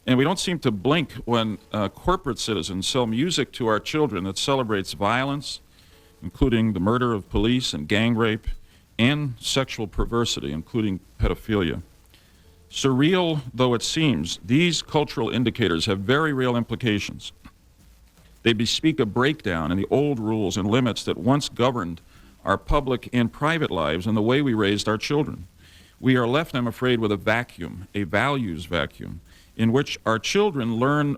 And we don't seem to blink when corporate citizens sell music to our children that celebrates violence, including the murder of police and gang rape, and sexual perversity, including pedophilia. Surreal though it seems, these cultural indicators have very real implications. They bespeak a breakdown in the old rules and limits that once governed our public and private lives and the way we raised our children. We are left, I'm afraid, with a vacuum, a values vacuum, in which our children learn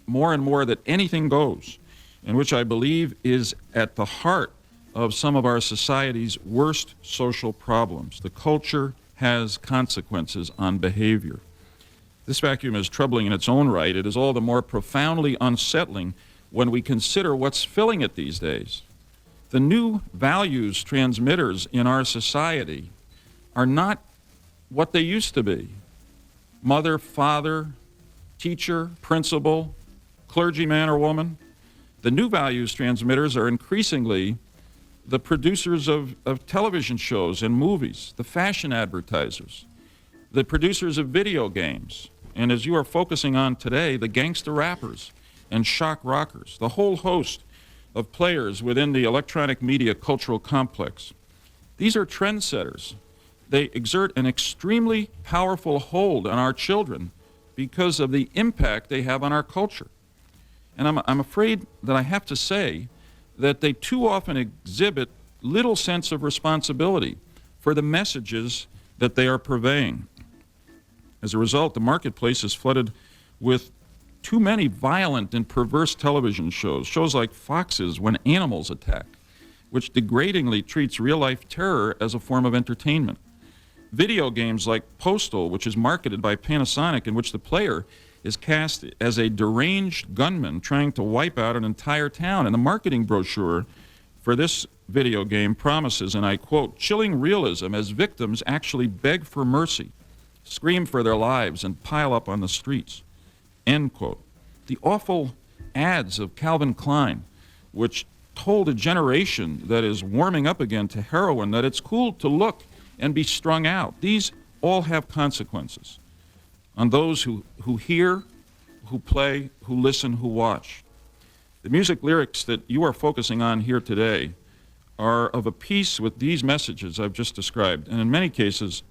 more and more that anything goes, and which I believe is at the heart of some of our society's worst social problems. The culture has consequences on behavior. This vacuum is troubling in its own right. It is all the more profoundly unsettling when we consider what's filling it these days. The new values transmitters in our society are not what they used to be. Mother, father, teacher, principal, clergyman or woman. The new values transmitters are increasingly the producers of television shows and movies, the fashion advertisers, the producers of video games, and as you are focusing on today, the gangster rappers and shock rockers, the whole host of players within the electronic media cultural complex. These are trendsetters. They exert an extremely powerful hold on our children because of the impact they have on our culture. And I'm afraid that I have to say that they too often exhibit little sense of responsibility for the messages that they are purveying. As a result, the marketplace is flooded with too many violent and perverse television shows like Fox's When Animals Attack, which degradingly treats real-life terror as a form of entertainment. Video games like Postal, which is marketed by Panasonic, in which the player is cast as a deranged gunman trying to wipe out an entire town. And the marketing brochure for this video game promises, and I quote, chilling realism as victims actually beg for mercy, scream for their lives, and pile up on the streets, end quote. The awful ads of Calvin Klein, which told a generation that is warming up again to heroin that it's cool to look and be strung out. These all have consequences on those who hear, who play, who listen, who watch. The music lyrics that you are focusing on here today are of a piece with these messages I've just described, and in many cases,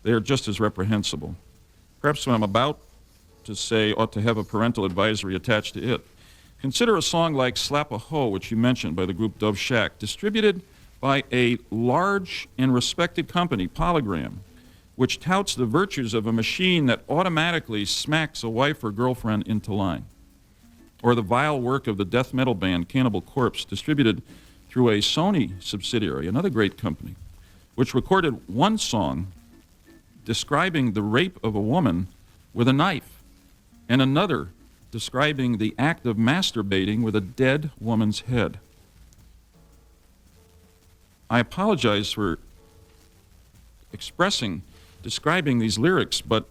they are just as reprehensible. Perhaps what I'm about to say ought to have a parental advisory attached to it. Consider a song like Slap a Hoe, which you mentioned, by the group Dove Shack, distributed by a large and respected company, Polygram, which touts the virtues of a machine that automatically smacks a wife or girlfriend into line. Or the vile work of the death metal band Cannibal Corpse, distributed through a Sony subsidiary, another great company, which recorded one song describing the rape of a woman with a knife, and another describing the act of masturbating with a dead woman's head. I apologize for describing these lyrics, but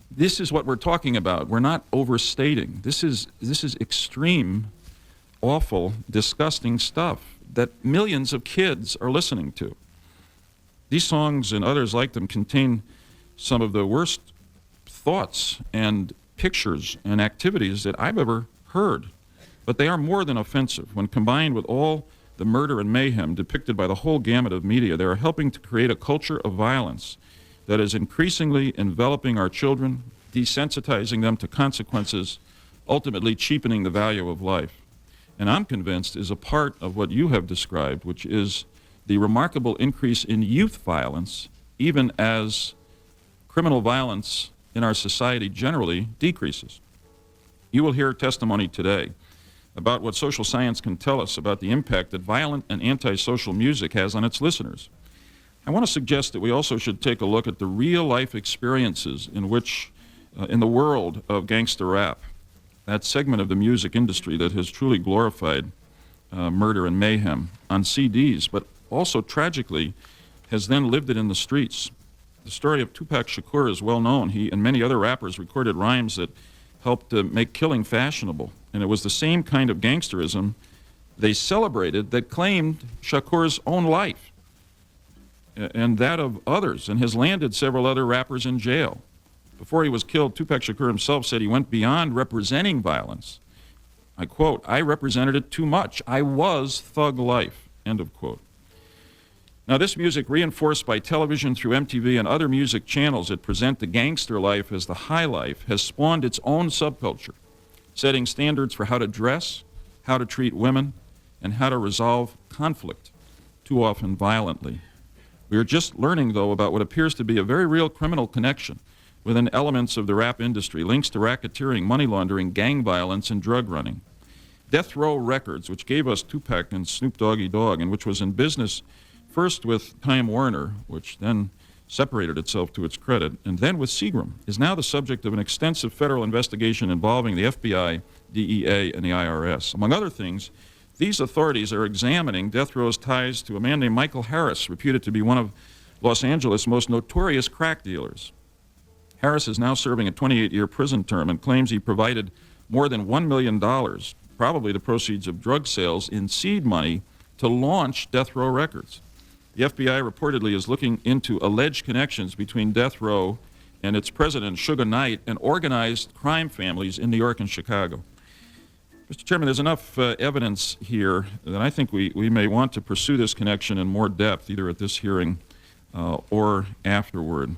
this is what we're talking about. We're not overstating. This is extreme, awful, disgusting stuff that millions of kids are listening to. These songs and others like them contain some of the worst thoughts and pictures and activities that I've ever heard, but they are more than offensive. When combined with all the murder and mayhem depicted by the whole gamut of media, they are helping to create a culture of violence that is increasingly enveloping our children, desensitizing them to consequences, ultimately cheapening the value of life. And I'm convinced is a part of what you have described, which is the remarkable increase in youth violence, even as criminal violence in our society generally decreases. You will hear testimony today about what social science can tell us about the impact that violent and antisocial music has on its listeners. I want to suggest that we also should take a look at the real-life experiences in the world of gangster rap, that segment of the music industry that has truly glorified murder and mayhem on CDs, but also tragically has then lived it in the streets. The story of Tupac Shakur is well known. He and many other rappers recorded rhymes that helped make killing fashionable. And it was the same kind of gangsterism they celebrated that claimed Shakur's own life and that of others, and has landed several other rappers in jail. Before he was killed, Tupac Shakur himself said he went beyond representing violence. I quote, "I represented it too much. I was thug life," end of quote. Now, this music, reinforced by television through MTV and other music channels that present the gangster life as the high life, has spawned its own subculture, setting standards for how to dress, how to treat women, and how to resolve conflict, too often violently. We are just learning, though, about what appears to be a very real criminal connection within elements of the rap industry, links to racketeering, money laundering, gang violence, and drug running. Death Row Records, which gave us Tupac and Snoop Doggy Dogg, and which was in business first with Time Warner, which then separated itself to its credit, and then with Seagram, is now the subject of an extensive federal investigation involving the FBI, DEA, and the IRS. Among other things, these authorities are examining Death Row's ties to a man named Michael Harris, reputed to be one of Los Angeles' most notorious crack dealers. Harris is now serving a 28-year prison term and claims he provided more than $1 million, probably the proceeds of drug sales, in seed money to launch Death Row Records. The FBI reportedly is looking into alleged connections between Death Row and its president, Suge Knight, and organized crime families in New York and Chicago. Mr. Chairman, there's enough evidence here that I think we may want to pursue this connection in more depth, either at this hearing or afterward.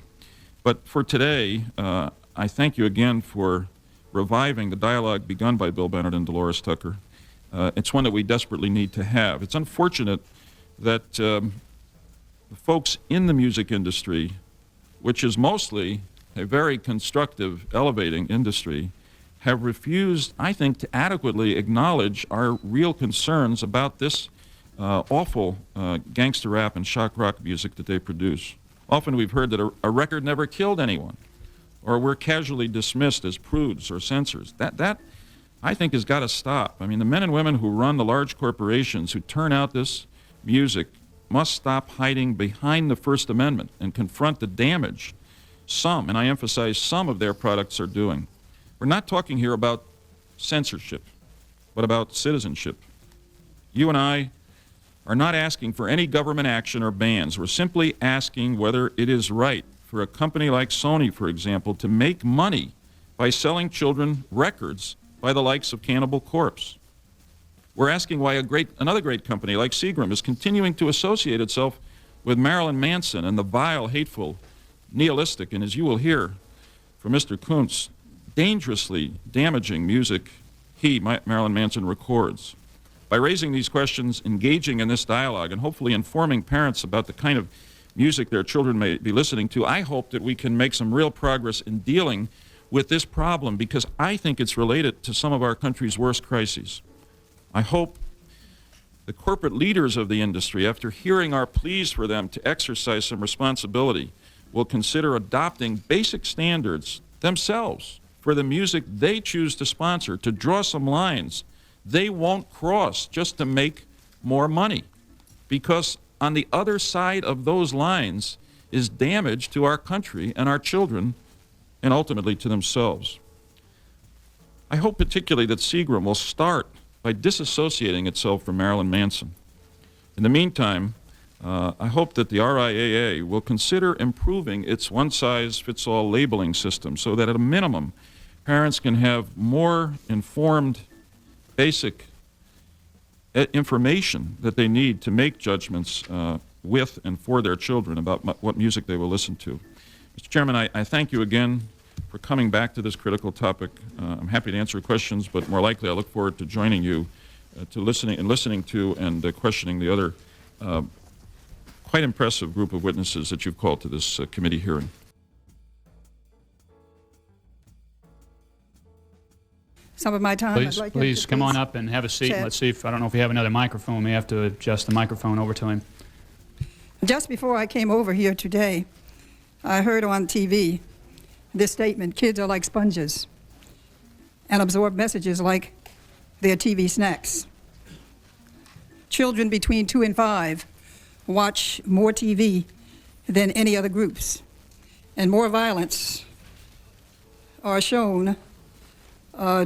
But for today, I thank you again for reviving the dialogue begun by Bill Bennett and Delores Tucker. It's one that we desperately need to have. It's unfortunate that the folks in the music industry, which is mostly a very constructive, elevating industry, have refused, I think, to adequately acknowledge our real concerns about this awful gangster rap and shock rock music that they produce. Often we've heard that a record never killed anyone, or we're casually dismissed as prudes or censors. That I think, has got to stop. I mean, the men and women who run the large corporations who turn out this music must stop hiding behind the First Amendment and confront the damage some, and I emphasize some, of their products are doing. We're not talking here about censorship, but about citizenship. You and I are not asking for any government action or bans. We're simply asking whether it is right for a company like Sony, for example, to make money by selling children records by the likes of Cannibal Corpse. We're asking why another great company like Seagram is continuing to associate itself with Marilyn Manson and the vile, hateful, nihilistic, and as you will hear from Mr. Kuntz, dangerously damaging music Marilyn Manson, records. By raising these questions, engaging in this dialogue, and hopefully informing parents about the kind of music their children may be listening to, I hope that we can make some real progress in dealing with this problem, because I think it's related to some of our country's worst crises. I hope the corporate leaders of the industry, after hearing our pleas for them to exercise some responsibility, will consider adopting basic standards themselves for the music they choose to sponsor, to draw some lines they won't cross just to make more money. Because on the other side of those lines is damage to our country and our children, and ultimately to themselves. I hope particularly that Seagram will start by disassociating itself from Marilyn Manson. In the meantime, I hope that the RIAA will consider improving its one-size-fits-all labeling system so that at a minimum, parents can have more informed, basic information that they need to make judgments with and for their children about what music they will listen to. Mr. Chairman, I thank you again for coming back to this critical topic. I'm happy to answer questions, but more likely I look forward to joining you to listening to and questioning the other quite impressive group of witnesses that you've called to this committee hearing. Some of my time. Please come on up and have a seat. Chat. Let's see if, I don't know if we have another microphone. We have to adjust the microphone over to him. Just before I came over here today, I heard on TV this statement: kids are like sponges and absorb messages like their TV snacks. Children between 2 and 5 watch more TV than any other groups, and more violence are shown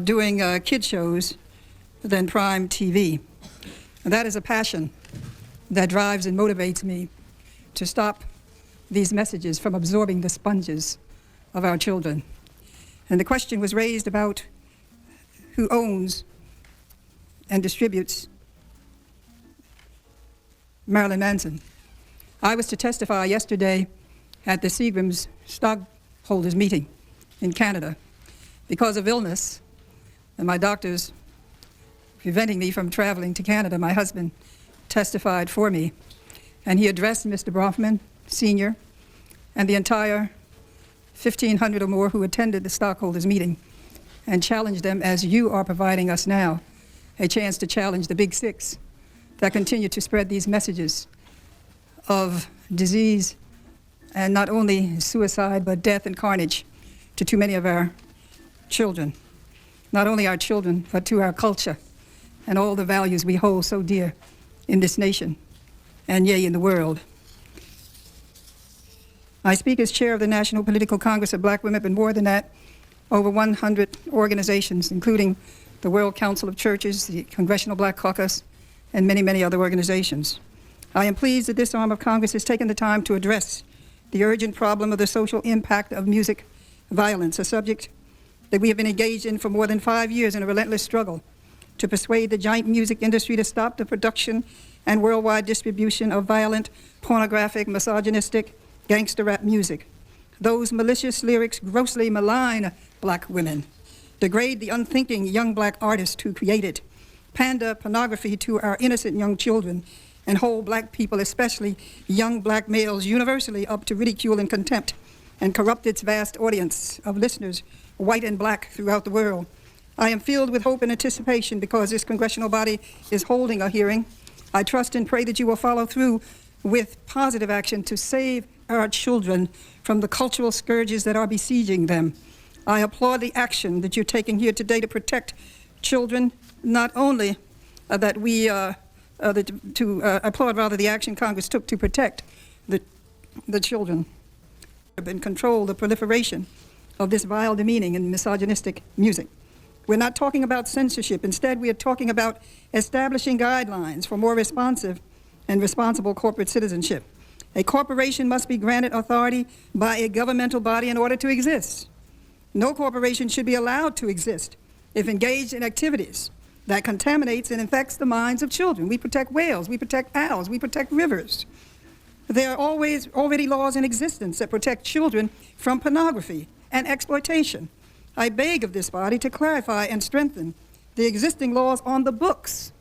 doing kid shows than prime TV. And that is a passion that drives and motivates me to stop these messages from absorbing the sponges of our children. And the question was raised about who owns and distributes Marilyn Manson. I was to testify yesterday at the Seagram's stockholders meeting in Canada. Because of illness and my doctors preventing me from traveling to Canada, my husband testified for me, and he addressed Mr. Bronfman Sr. and the entire 1,500 or more who attended the stockholders meeting and challenged them, as you are providing us now, a chance to challenge the Big Six that continue to spread these messages of disease and not only suicide, but death and carnage to too many of our children. Not only our children, but to our culture and all the values we hold so dear in this nation and yea, in the world. I speak as chair of the National Political Congress of Black Women, but more than that, over 100 organizations, including the World Council of Churches, the Congressional Black Caucus, and many, many other organizations. I am pleased that this arm of Congress has taken the time to address the urgent problem of the social impact of music violence, a subject that we have been engaged in for more than 5 years in a relentless struggle to persuade the giant music industry to stop the production and worldwide distribution of violent, pornographic, misogynistic, gangster rap music. Those malicious lyrics grossly malign black women, degrade the unthinking young black artists who create it, pander pornography to our innocent young children, and hold black people, especially young black males, universally up to ridicule and contempt, and corrupt its vast audience of listeners, white and black, throughout the world. I am filled with hope and anticipation because this congressional body is holding a hearing. I trust and pray that you will follow through with positive action to save our children from the cultural scourges that are besieging them. I applaud the action that you're taking here today to protect children, not only applaud rather the action Congress took to protect the children and control the proliferation of this vile, demeaning, and misogynistic music. We're not talking about censorship. Instead, we are talking about establishing guidelines for more responsive and responsible corporate citizenship. A corporation must be granted authority by a governmental body in order to exist. No corporation should be allowed to exist if engaged in activities that contaminates and infects the minds of children. We protect whales, we protect owls, we protect rivers. There are already laws in existence that protect children from pornography and exploitation. I beg of this body to clarify and strengthen the existing laws on the books,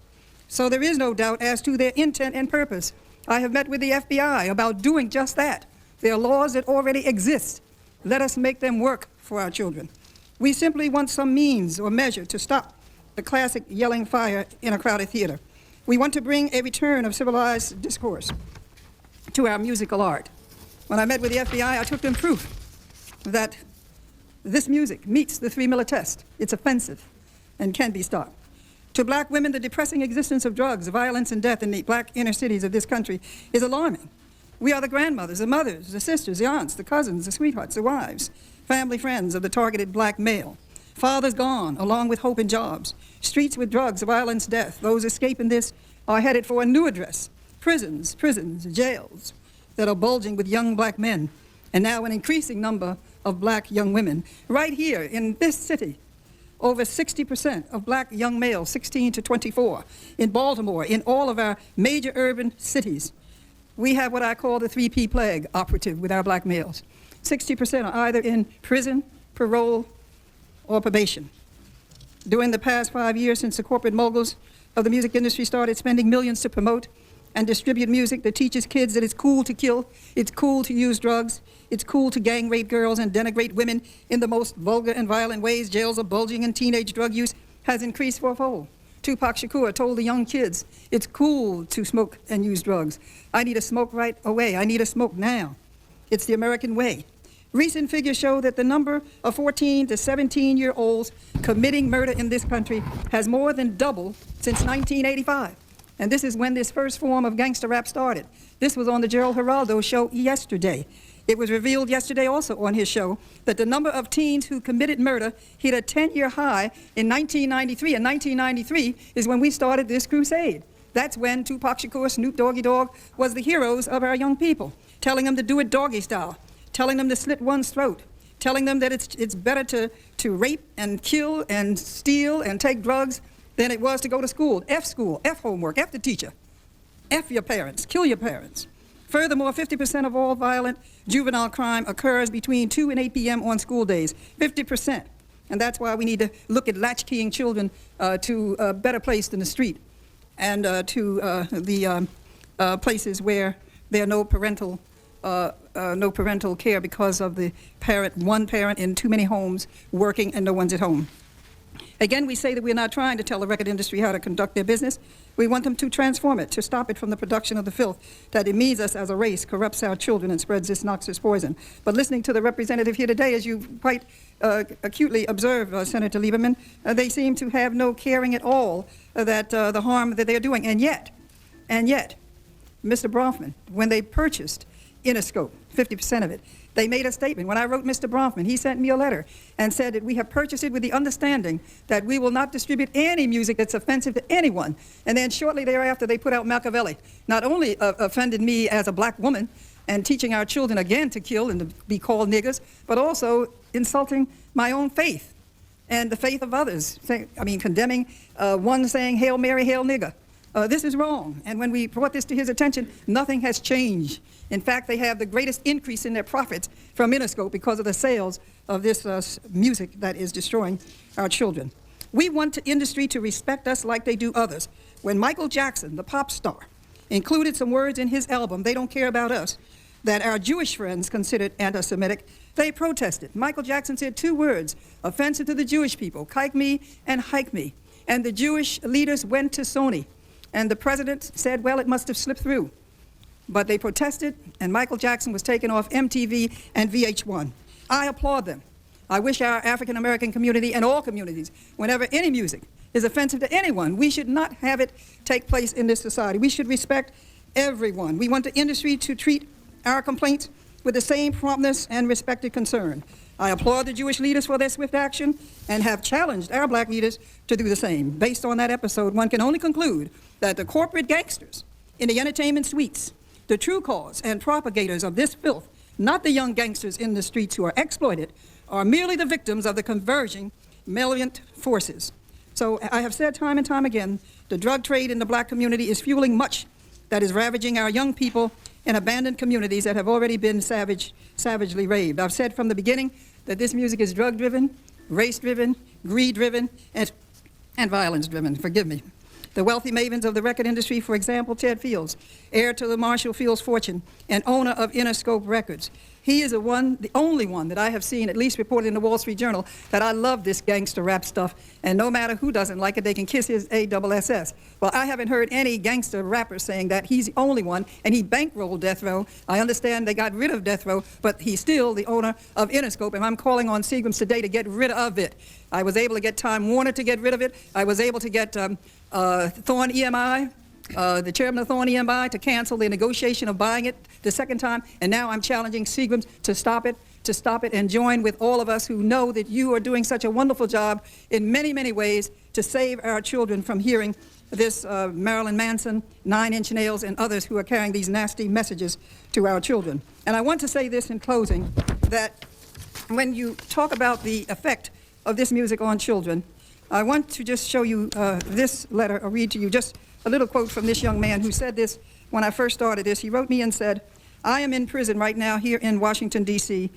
so there is no doubt as to their intent and purpose. I have met with the FBI about doing just that. There are laws that already exist. Let us make them work for our children. We simply want some means or measure to stop the classic yelling fire in a crowded theater. We want to bring a return of civilized discourse to our musical art. When I met with the FBI, I took them proof that this music meets the 3 Miller test. It's offensive and can be stopped. To black women, the depressing existence of drugs, violence, and death in the black inner cities of this country is alarming. We are the grandmothers, the mothers, the sisters, the aunts, the cousins, the sweethearts, the wives, family friends of the targeted black male. Fathers gone, along with hope and jobs. Streets with drugs, violence, death. Those escaping this are headed for a new address. Prisons, jails that are bulging with young black men, and now an increasing number of black young women. Right here in this city, over 60% of black young males, 16 to 24, in Baltimore, in all of our major urban cities, we have what I call the 3P plague operative with our black males. 60% are either in prison, parole, or probation. During the past 5 years since the corporate moguls of the music industry started spending millions to promote and distribute music that teaches kids that it's cool to kill, it's cool to use drugs, it's cool to gang rape girls and denigrate women in the most vulgar and violent ways, jails are bulging and teenage drug use has increased fourfold. Tupac Shakur told the young kids, it's cool to smoke and use drugs. I need a smoke right away. I need a smoke now. It's the American way. Recent figures show that the number of 14 to 17-year-olds committing murder in this country has more than doubled since 1985. And this is when this first form of gangster rap started. This was on the Gerald Geraldo show yesterday. It was revealed yesterday also on his show that the number of teens who committed murder hit a 10-year high in 1993. And 1993 is when we started this crusade. That's when Tupac Shakur, Snoop Doggy Dogg was the heroes of our young people, telling them to do it doggy style, telling them to slit one's throat, telling them that it's better to rape and kill and steal and take drugs than it was to go to school. F homework, F the teacher, F your parents, kill your parents. Furthermore, 50% of all violent juvenile crime occurs between 2 and 8 p.m. on school days, 50%. And that's why we need to look at latchkeying children to a better place than the street, and to the places where there are no parental care because of the one parent in too many homes working and no one's at home. Again, we say that we're not trying to tell the record industry how to conduct their business. We want them to transform it, to stop it from the production of the filth that demeans us as a race, corrupts our children, and spreads this noxious poison. But listening to the representative here today, as you quite acutely observed, Senator Lieberman, they seem to have no caring at all that the harm that they're doing. And yet, Mr. Bronfman, when they purchased Interscope, 50% of it, they made a statement. When I wrote Mr. Bronfman, he sent me a letter and said that we have purchased it with the understanding that we will not distribute any music that's offensive to anyone. And then shortly thereafter, they put out Machiavelli. Not only offended me as a black woman and teaching our children again to kill and to be called niggers, but also insulting my own faith and the faith of others. Condemning one saying, "Hail Mary, hail nigger." This is wrong. And when we brought this to his attention, nothing has changed. In fact, they have the greatest increase in their profits from Interscope because of the sales of this music that is destroying our children. We want the industry to respect us like they do others. When Michael Jackson, the pop star, included some words in his album, "They Don't Care About Us," that our Jewish friends considered anti-Semitic, they protested. Michael Jackson said 2 words, offensive to the Jewish people, "Kike me" and "hike me." And the Jewish leaders went to Sony. And the president said, well, it must have slipped through. But they protested, and Michael Jackson was taken off MTV and VH1. I applaud them. I wish our African-American community and all communities, whenever any music is offensive to anyone, we should not have it take place in this society. We should respect everyone. We want the industry to treat our complaints with the same promptness and respected concern. I applaud the Jewish leaders for their swift action and have challenged our black leaders to do the same. Based on that episode, one can only conclude that the corporate gangsters in the entertainment suites, the true cause and propagators of this filth, not the young gangsters in the streets who are exploited, are merely the victims of the converging malevolent forces. So I have said time and time again, the drug trade in the black community is fueling much that is ravaging our young people in abandoned communities that have already been savagely raped. I've said from the beginning that this music is drug-driven, race-driven, greed-driven, and violence-driven. Forgive me. The wealthy mavens of the record industry, for example, Ted Fields, heir to the Marshall Fields fortune and owner of Interscope Records. He is the only one that I have seen, at least reported in the Wall Street Journal, that I love this gangster rap stuff, and no matter who doesn't like it, they can kiss his ASS. Well, I haven't heard any gangster rapper saying that. He's the only one, and he bankrolled Death Row. I understand they got rid of Death Row, but he's still the owner of Interscope, and I'm calling on Seagrams today to get rid of it. I was able to get Time Warner to get rid of it. I was able to get Thorn EMI, the chairman of Thorn EMI, to cancel the negotiation of buying it the second time, and now I'm challenging Seagrams to stop it and join with all of us who know that you are doing such a wonderful job in many, many ways to save our children from hearing this Marilyn Manson, 9 Inch Nails, and others who are carrying these nasty messages to our children. And I want to say this in closing, that when you talk about the effect of this music on children, I want to just show you this letter, or read to you just a little quote from this young man who said this when I first started this. He wrote me and said, I am in prison right now here in Washington, D.C.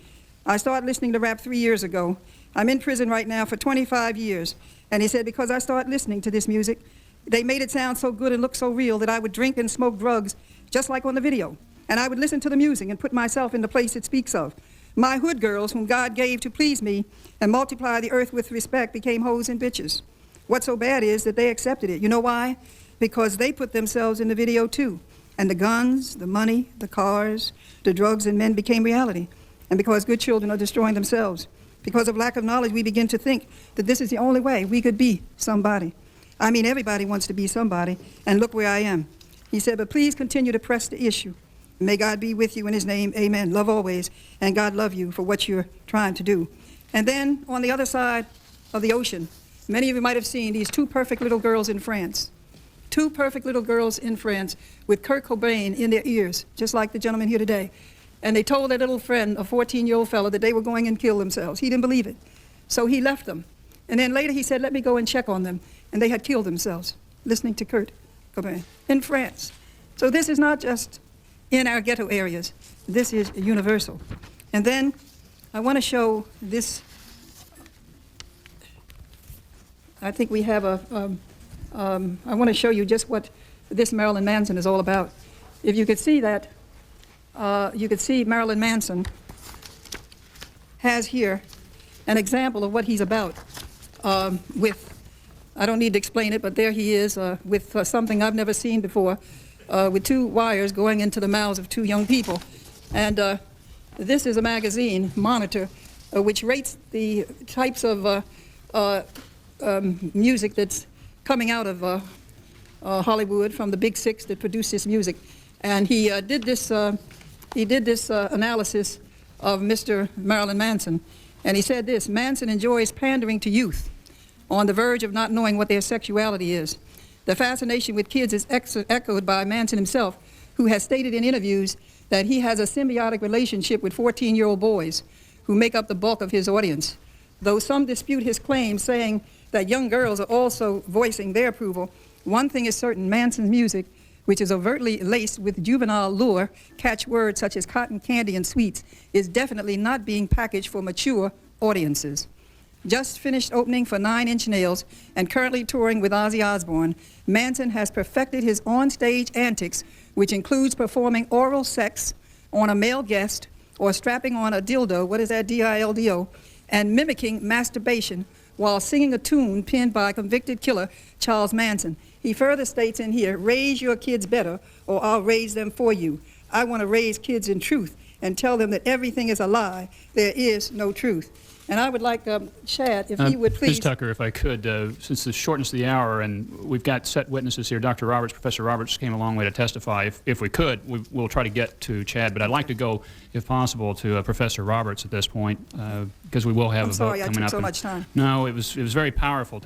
I started listening to rap 3 years ago. I'm in prison right now for 25 years. And he said, because I started listening to this music, they made it sound so good and look so real that I would drink and smoke drugs just like on the video. And I would listen to the music and put myself in the place it speaks of. My hood girls, whom God gave to please me and multiply the earth with respect, became hoes and bitches. What's so bad is that they accepted it. You know why? Because they put themselves in the video too. And the guns, the money, the cars, the drugs and men became reality. And because good children are destroying themselves. Because of lack of knowledge, we begin to think that this is the only way we could be somebody. I mean, everybody wants to be somebody, and look where I am. He said, but please continue to press the issue. May God be with you in his name, amen. Love always, and God love you for what you're trying to do. And then on the other side of the ocean, many of you might have seen these 2 perfect little girls in France. 2 perfect little girls in France with Kurt Cobain in their ears, just like the gentleman here today. And they told their little friend, a 14-year-old fellow, that they were going and kill themselves. He didn't believe it. So he left them. And then later he said, let me go and check on them. And they had killed themselves, listening to Kurt Cobain in France. So this is not just in our ghetto areas. This is universal. And then I want to show this. I think we have I want to show you just what this Marilyn Manson is all about. If you could see that, you could see Marilyn Manson has here an example of what he's about with, I don't need to explain it, but there he is with something I've never seen before, with 2 wires going into the mouths of 2 young people. And this is a magazine, Monitor, which rates the types of music that's coming out of Hollywood from the big 6 that produce this music. And he did this analysis of Mr. Marilyn Manson. And he said this: Manson enjoys pandering to youth on the verge of not knowing what their sexuality is. The fascination with kids is echoed by Manson himself, who has stated in interviews that he has a symbiotic relationship with 14-year-old boys who make up the bulk of his audience. Though some dispute his claims, saying that young girls are also voicing their approval, one thing is certain: Manson's music, which is overtly laced with juvenile lure, catchwords such as cotton candy and sweets, is definitely not being packaged for mature audiences. Just finished opening for 9 Inch Nails and currently touring with Ozzy Osbourne, Manson has perfected his on-stage antics, which includes performing oral sex on a male guest or strapping on a dildo, what is that, D-I-L-D-O, and mimicking masturbation while singing a tune penned by convicted killer Charles Manson. He further states in here, raise your kids better or I'll raise them for you. I want to raise kids in truth and tell them that everything is a lie. There is no truth. And I would like Chad, if he would please. Ms. Tucker, if I could, since the shortness of the hour, and we've got set witnesses here, Dr. Roberts, Professor Roberts came a long way to testify. If we could, we'll try to get to Chad, but I'd like to go, if possible, to Professor Roberts at this point, because we will have I'm a sorry vote I coming took up. so much time. No, it was very powerful.